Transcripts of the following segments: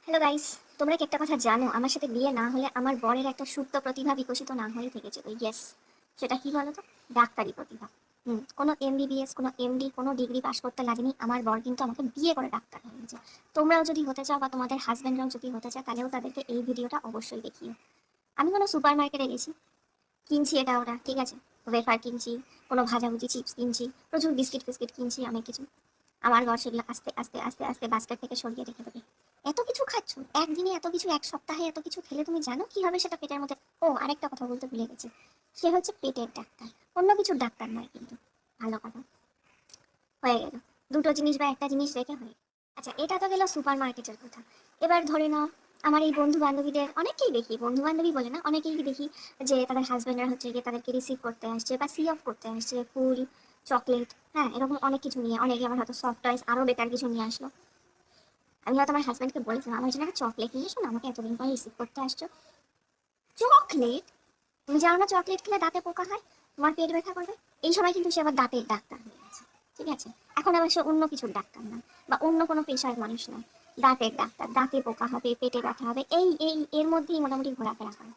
Hello guys, তোমরা কি একটা কথা জানো? আমার সাথে বিয়ে না হলে আমার বরের একটা সুপ্ত প্রতিভা বিকশিত না হয়ে থেকে যেত। ইয়েস, সেটা কি বলো তো? ডাক্তারি প্রতিভা। কোনো এমবিবিএস, কোনো এমডি, কোনো ডিগ্রি পাস করতে লাগেনি, আমার বর কিন্তু আমাকে বিয়ে করে ডাক্তার হয়ে গেছে। তোমরাও যদি হতে চাও বা তোমাদের হাজব্যান্ডরাও যদি হতে চায়, তাহলেও তাদেরকে এই ভিডিওটা অবশ্যই দেখিও। আমি কোনো সুপার মার্কেটে গেছি, কিনছি এটা ওটা, ঠিক আছে, ওয়েফার কিনছি, কোনো ভাজাভুজি চিপস কিনছি, প্রচুর বিস্কিট ফিস্কিট কিনছি, অনেক কিছু। আমার বর সেগুলো আস্তে আস্তে আস্তে আস্তে বাস্কেট থেকে সরিয়ে রেখে দেবে। এত কিছু খাচ্ছ একদিনে, এত কিছু এক সপ্তাহে এত কিছু খেলে তুমি জানো কি হবে সেটা পেটের মধ্যে? ও, আরেকটা কথা বলতে ভুলে গেছি, সে হচ্ছে পেটের ডাক্তার, অন্য কিছুর ডাক্তার নয় কিন্তু। ভালো কথা, হয়ে গেল দুটো জিনিস বা একটা জিনিস রেখে হয়ে। আচ্ছা, এটা তো গেল সুপার মার্কেটের কথা। এবার ধরে নাও, আমার এই বন্ধু বান্ধবীদের অনেকেই দেখি, বন্ধু বান্ধবী বলে না, অনেকেই দেখি যে তাদের হাজব্যান্ডরা হচ্ছে গিয়ে তাদেরকে রিসিভ করতে আসছে বা সি অফ করতে আসছে, ফুল, চকলেট, হ্যাঁ, এরকম অনেক কিছু নিয়ে। অনেকে আমার হয়তো সফট টয়েস আরও বেটার কিছু নিয়ে আসলো। আমি হয়তো আমার হাজব্যান্ডকে বলেছিলাম আমার জন্য একটা চকলেট নিয়ে এসো না, আমাকে এতদিন পরে রিসিভ করতে আসছো। চকলেট? তুমি জানো না চকলেট খেলে দাঁতে পোকা হয়, তোমার পেট ব্যথা করবে? এই সময় কিন্তু সে আবার দাঁতের ডাক্তার হয়ে গেছে, ঠিক আছে? এখন আবার সে অন্য কিছুর ডাক্তার না, বা অন্য কোনো পেশার মানুষ নয়, দাঁতের ডাক্তার। দাঁতে পোকা হবে, পেটে ব্যথা হবে, এই এই এর মধ্যেই মোটামুটি ঘোরাফেরা করে।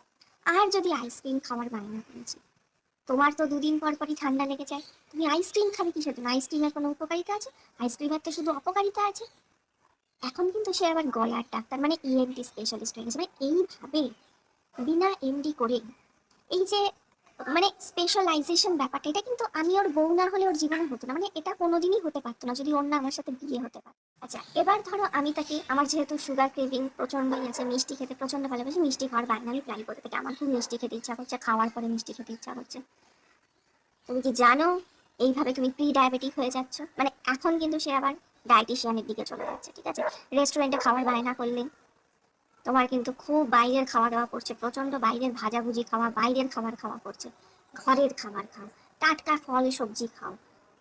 আর যদি আইসক্রিম খাওয়ার বায়না করেছি, তোমার তো দুদিন পর পরই ঠান্ডা লেগে যায়, তুমি আইসক্রিম খাবে কিসের জন্য? আইসক্রিমের কোনো উপকারিতা আছে? আইসক্রিমের তো শুধু অপকারিতা আছে। এখন কিন্তু সে আবার গলার ডাক্তার, মানে ইএনটি স্পেশালিস্ট হয়ে গেছে। মানে এইভাবে বিনা এমডি করে, এই যে মানে স্পেশালাইজেশন ব্যাপারটা, এটা কিন্তু আমি ওর বউ না হলে ওর জীবনে হতো না। মানে এটা কোনোদিনই হতে পারতো না যদি ওর না আমার সাথে বিয়ে হতে পারে। আচ্ছা, এবার ধরো আমি তাকে, আমার যেহেতু সুগার ক্রেভিং প্রচন্ডই আছে, মিষ্টি খেতে প্রচন্ড ভালোবাসি, মিষ্টি খাওয়ার বায়না আমি প্রায় করতে থাকি, আমার খুব মিষ্টি খেতে ইচ্ছা করছে, খাওয়ার পরে মিষ্টি খেতে ইচ্ছা করছে। তুমি কি জানো এইভাবে তুমি প্রি ডায়াবেটিক হয়ে যাচ্ছ? মানে এখন কিন্তু সে আবার ডায়েটিশিয়ানের দিকে চলে যাচ্ছে, ঠিক আছে? রেস্টুরেন্টে খাওয়ার বায়না করলে তোমার কিন্তু খুব বাইরের খাওয়া দাওয়া করছে, প্রচন্ড বাইরের ভাজাভুজি খাওয়া, বাইরের খাবার খাওয়া করছে। ঘরের খাবার খাও, টাটকা ফল সবজি খাও।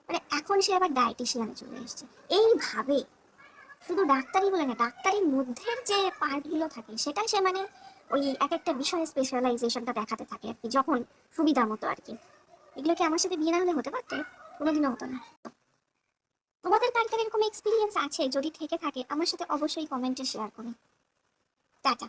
মানে এখন সে আবার ডায়েটিশিয়ানে চলে এসেছে। এইভাবে শুধু ডাক্তারি বলে না, ডাক্তারির মধ্যের যে পার্টগুলো থাকে সেটা সে মানে ওই এক একটা বিষয়ে স্পেশালাইজেশনটা দেখাতে থাকে আর কি, যখন সুবিধা মতো আর কি। এগুলো কি আমার সাথে বিয়ে না হলে হতে পারতো? কোনোদিনও হতো না। তোমাদের কার কার এরকম এক্সপিরিয়েন্স আছে? যদি থেকে থাকে আমার সাথে অবশ্যই কমেন্টে শেয়ার করো। টাটা।